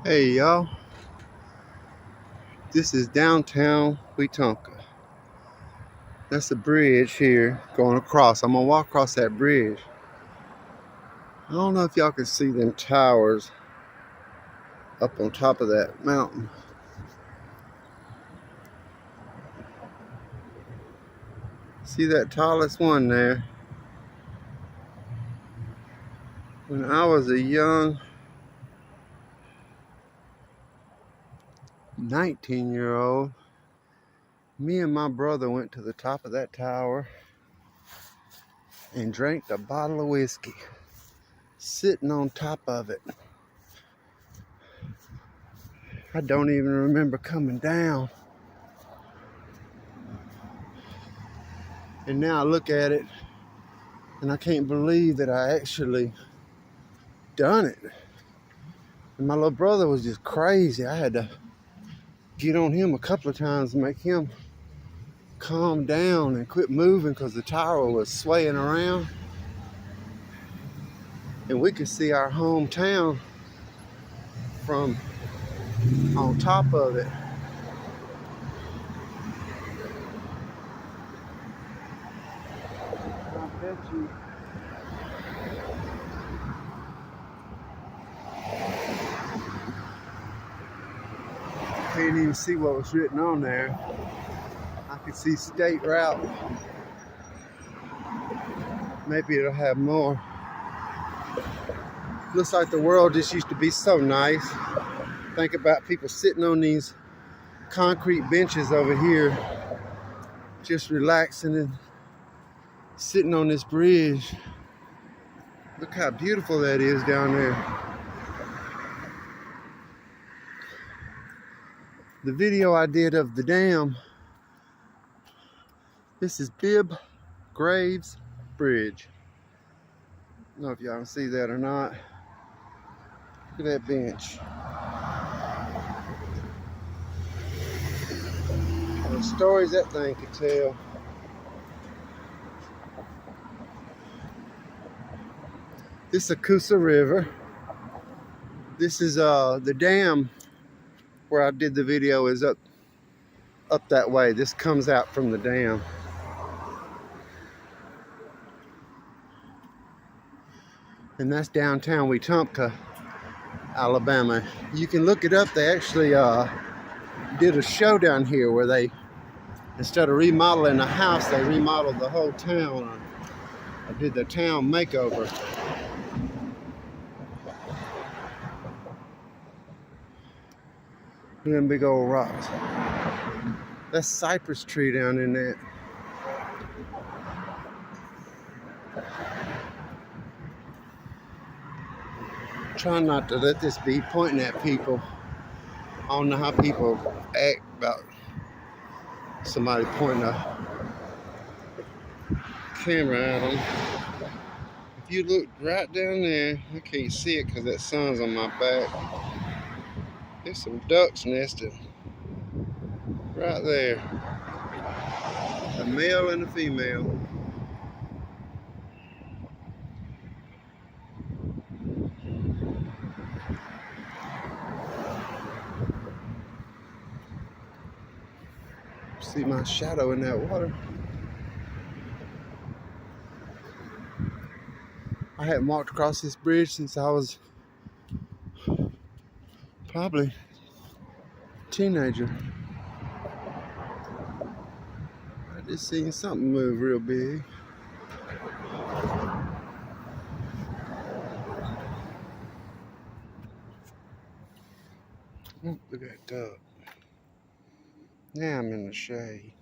Hey y'all, this is downtown Wetumpka. That's a bridge here going across. I'm gonna walk across that bridge. I don't know if y'all can see them towers up on top of that mountain. See that tallest one there? When I was a young 19-year-old, me and my brother went to the top of that tower and drank a bottle of whiskey, sitting on top of it. I don't even remember coming down. And now I look at it and I can't believe that I actually done it. And my little brother was just crazy. I had to get on him a couple of times to make him calm down and quit moving because the tower was swaying around. And we could see our hometown from on top of it. I bet you can't even see what was written on there. I could see state route. Maybe it'll have more. Looks like the world just used to be so nice. Think about people sitting on these concrete benches over here, just relaxing and sitting on this bridge. Look how beautiful that is down there. The video I did of the dam, this is Bibb Graves Bridge. I don't know if y'all can see that or not. Look at that bench. The stories that thing could tell. This is the Coosa River. This is the dam where I did the video is up that way. This comes out from the dam. And that's downtown Wetumpka, Alabama. You can look it up. They actually did a show down here where they, instead of remodeling a house, they remodeled the whole town. I did the town makeover. Look at them big old rocks. That's cypress tree down in that. Try not to let this be pointing at people. I don't know how people act about somebody pointing a camera at them. If you look right down there, I can't see it because that sun's on my back. There's some ducks nesting right there. A male and a female. See my shadow in that water. I hadn't walked across this bridge since I was probably a teenager. I just seen something move real big. Oh, look at that duck. Now I'm in the shade.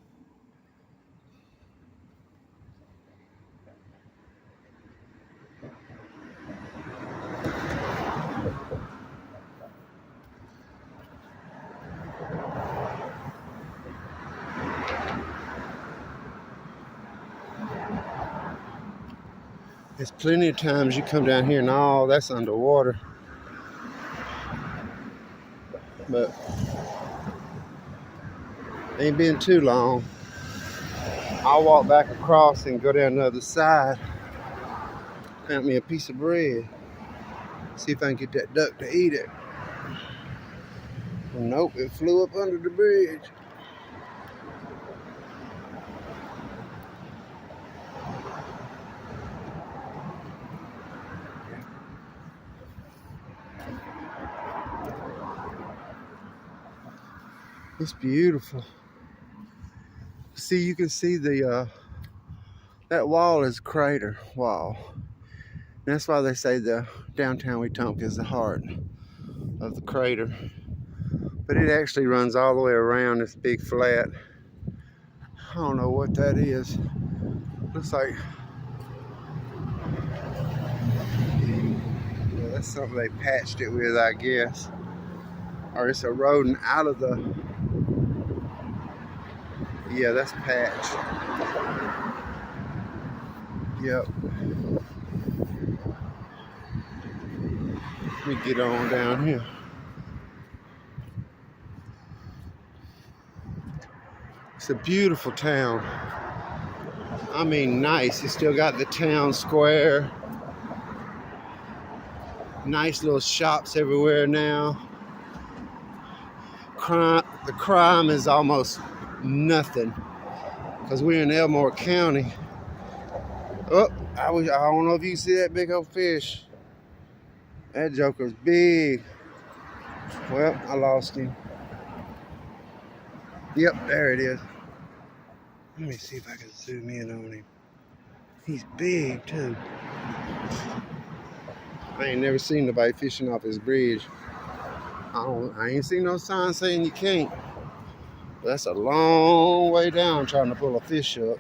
There's plenty of times you come down here and all that's underwater. But ain't been too long. I'll walk back across and go down the other side. Found me a piece of bread. See if I can get that duck to eat it. Nope, it flew up under the bridge. It's beautiful. See, you can see the that wall is crater wall. That's why they say the downtown Wetumpka is the heart of the crater. But it actually runs all the way around this big flat. I don't know what that is. Looks like, yeah, that's something they patched it with, I guess. Or it's eroding out of the, yeah, that's patch. Yep. Let me get on down here. It's a beautiful town. I mean, nice. It's still got the town square. Nice little shops everywhere now. The crime is almost nothing because we're in Elmore County. Oh, I don't know if you can see that big old fish. That joker's big. Well, I lost him. Yep, there it is. Let me see if I can zoom in on him. He's big too. I ain't never seen nobody fishing off his bridge. I ain't seen no sign saying you can't. But that's a long way down trying to pull a fish up.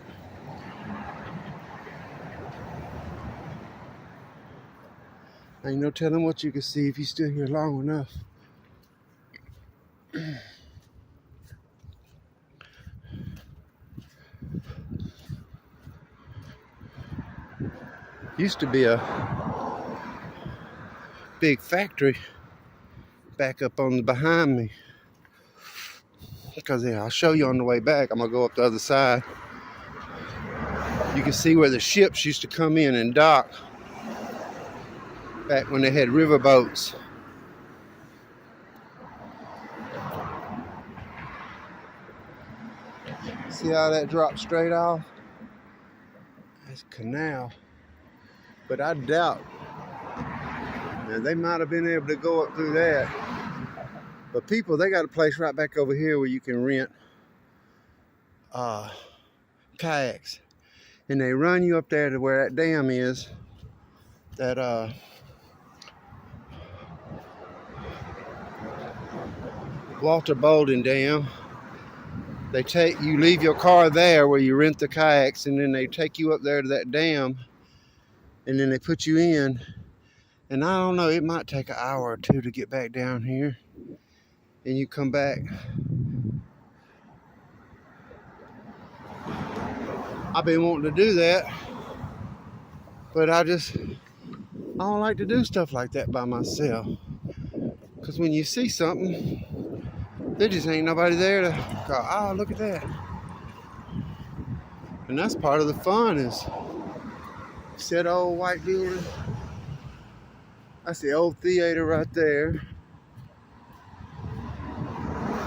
Ain't no telling what you can see if you still here long enough. Used to be a big factory back up on the behind me. Because yeah, I'll show you on the way back. I'm gonna go up the other side. You can see where the ships used to come in and dock back when they had river boats. See how that drops straight off? That's canal. But I doubt. Now, they might have been able to go up through that. But people, they got a place right back over here where you can rent kayaks. And they run you up there to where that dam is. That Walter Bolden Dam. You leave your car there where you rent the kayaks, and then they take you up there to that dam, and then they put you in. And I don't know, it might take an hour or two to get back down here, and you come back. I've been wanting to do that, but I don't like to do stuff like that by myself. Because when you see something, there just ain't nobody there to go, oh, look at that. And that's part of the fun is, see that old white building? That's the old theater right there.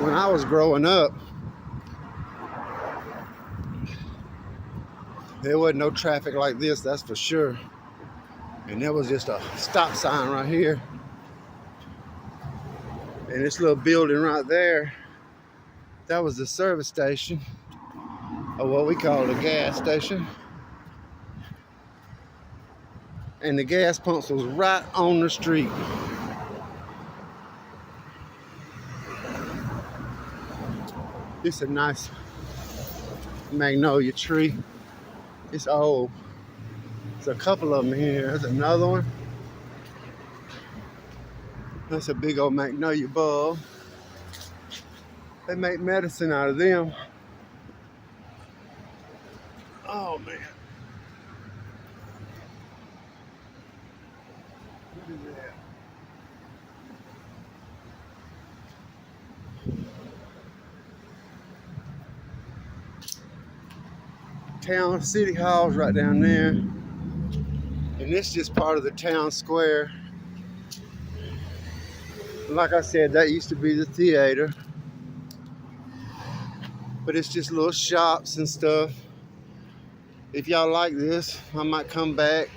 When I was growing up, there wasn't no traffic like this, that's for sure. And there was just a stop sign right here. And this little building right there, that was the service station, or what we call a gas station. And the gas pumps was right on the street. It's a nice magnolia tree. It's old. There's a couple of them here. There's another one. That's a big old magnolia bulb. They make medicine out of them. Oh man. Look at that. Town city hall's right down there. And this is just part of the town square. Like I said, that used to be the theater, but it's just little shops and stuff. If y'all like this, I might come back.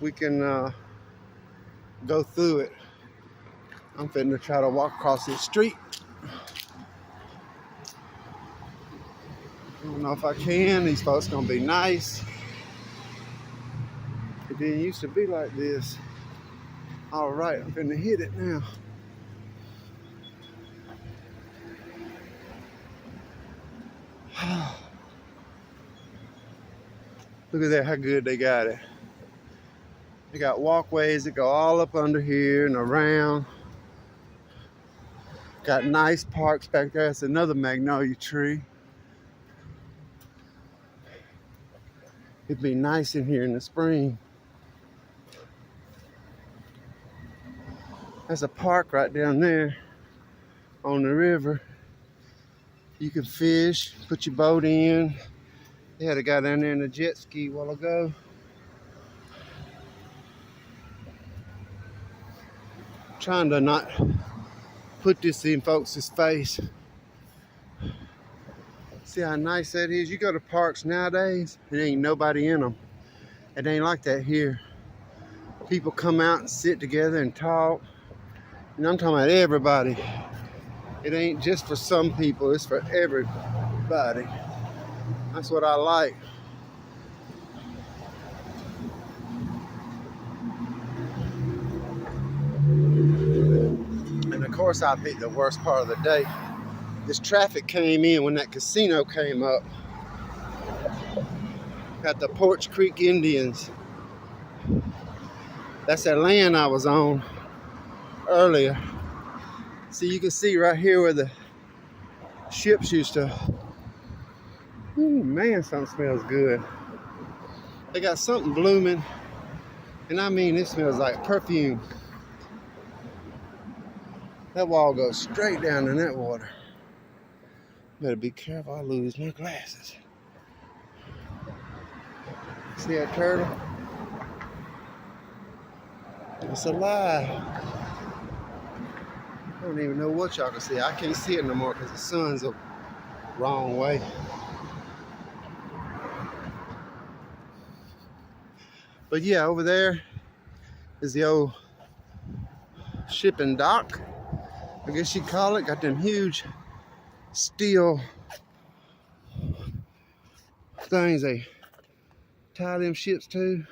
We can go through it. I'm finna try to walk across this street. I don't know if I can. These folks gonna be nice. It didn't used to be like this. All right, I'm finna hit it now. Look at that, how good they got it. They got walkways that go all up under here and around. Got nice parks back there. It's another magnolia tree. It'd be nice in here in the spring. There's a park right down there on the river. You can fish, put your boat in. They had a guy down there in a jet ski a while ago. Trying to not put this in folks' face. See how nice that is? You go to parks nowadays, there ain't nobody in them. It ain't like that here. People come out and sit together and talk. And I'm talking about everybody. It ain't just for some people, it's for everybody. That's what I like. And of course I picked the worst part of the day. This traffic came in when that casino came up. Got the Porch Creek Indians. That's that land I was on earlier. See, you can see right here where the ships used to. Ooh, man, something smells good. They got something blooming, and I mean, it smells like perfume. That wall goes straight down in that water. Better be careful, I lose my glasses. See that turtle? It's alive. I don't even know what y'all can see. I can't see it no more because the sun's the wrong way. But yeah, over there is the old shipping dock, I guess you'd call it. Got them huge steel things they tie them ships to.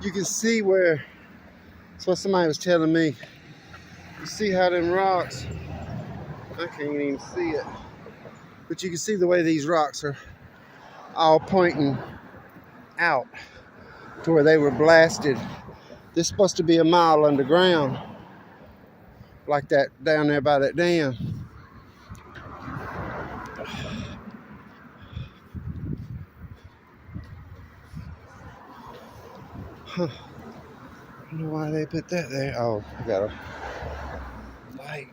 You can see where, that's what somebody was telling me. You see how them rocks, I can't even see it, but you can see the way these rocks are all pointing out to where they were blasted. This is supposed to be a mile underground, like that down there by that dam. Huh. I don't know why they put that there. Oh, I got a light.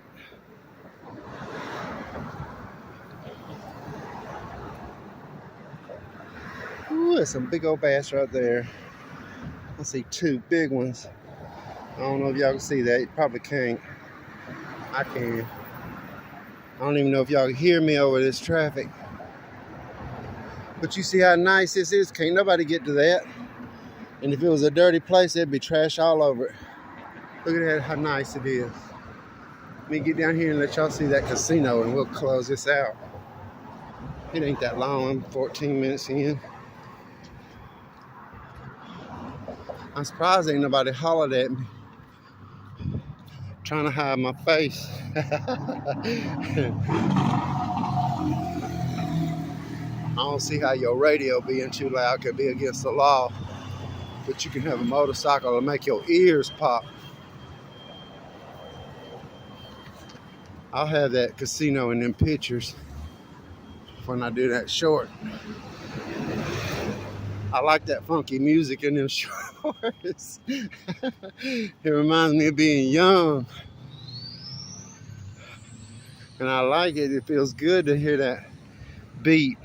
Ooh, there's some big old bass right there. I see two big ones. I don't know if y'all can see that. You probably can't. I can. I don't even know if y'all can hear me over this traffic. But you see how nice this is? Can't nobody get to that. And if it was a dirty place, there'd be trash all over it. Look at that, how nice it is. Let me get down here and let y'all see that casino and we'll close this out. It ain't that long, I'm 14 minutes in. I'm surprised ain't nobody hollered at me. Trying to hide my face. I don't see how your radio being too loud could be against the law. But you can have a motorcycle to make your ears pop. I'll have that casino in them pictures when I do that short. I like that funky music in them shorts. It reminds me of being young. And I like it. It feels good to hear that beat.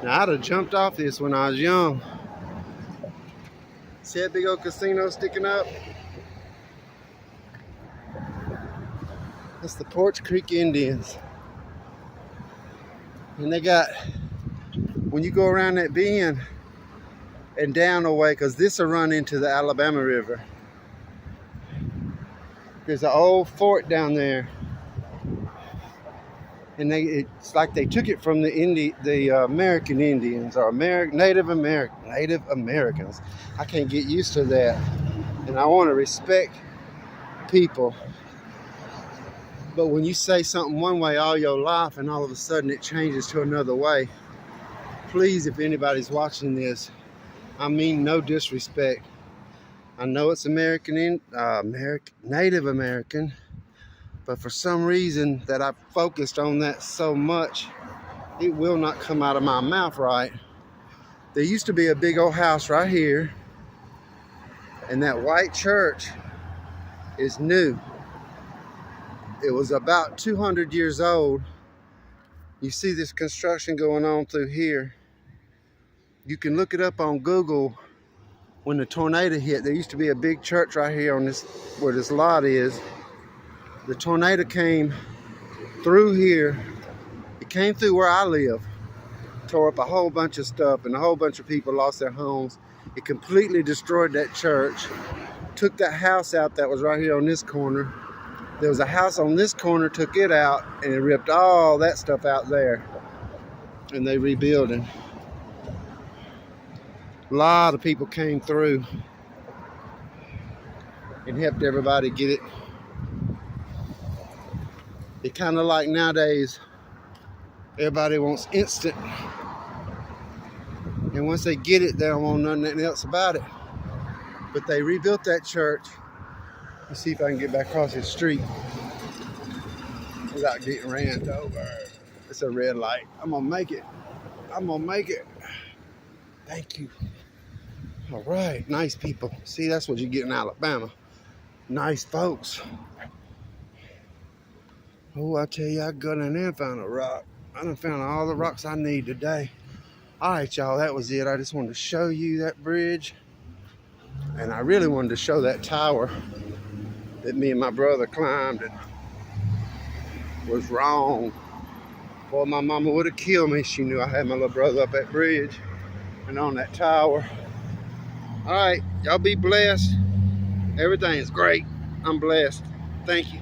Now, I'd have jumped off this when I was young. See that big old casino sticking up? That's the Porch Creek Indians. And they got, when you go around that bend and down away, because this will run into the Alabama River. There's an old fort down there. And it's like they took it from the American Indians, or Native Americans. I can't get used to that. And I want to respect people. But when you say something one way all your life and all of a sudden it changes to another way, please, if anybody's watching this, I mean no disrespect. I know it's Native American, but for some reason that I've focused on that so much, it will not come out of my mouth right. There used to be a big old house right here, and that white church is new. It was about 200 years old. You see this construction going on through here. You can look it up on Google. When the tornado hit, there used to be a big church right here on this, where this lot is. The tornado came through here. It came through where I live, tore up a whole bunch of stuff, and a whole bunch of people lost their homes. It completely destroyed that church, took that house out that was right here on this corner. There was a house on this corner, took it out, and it ripped all that stuff out there. And they rebuilding. A lot of people came through and helped everybody get it. It's kind of like nowadays, everybody wants instant. And once they get it, they don't want nothing else about it. But they rebuilt that church. Let's see if I can get back across this street without getting ran over. It's a red light. I'm gonna make it. I'm gonna make it. Thank you. All right, nice people. See, that's what you get in Alabama. Nice folks. Oh, I tell you, I got in there and found a rock. I done found all the rocks I need today. All right, y'all, that was it. I just wanted to show you that bridge. And I really wanted to show that tower that me and my brother climbed and was wrong. Boy, my mama would have killed me. She knew I had my little brother up that bridge and on that tower. All right, y'all be blessed. Everything's great. I'm blessed. Thank you.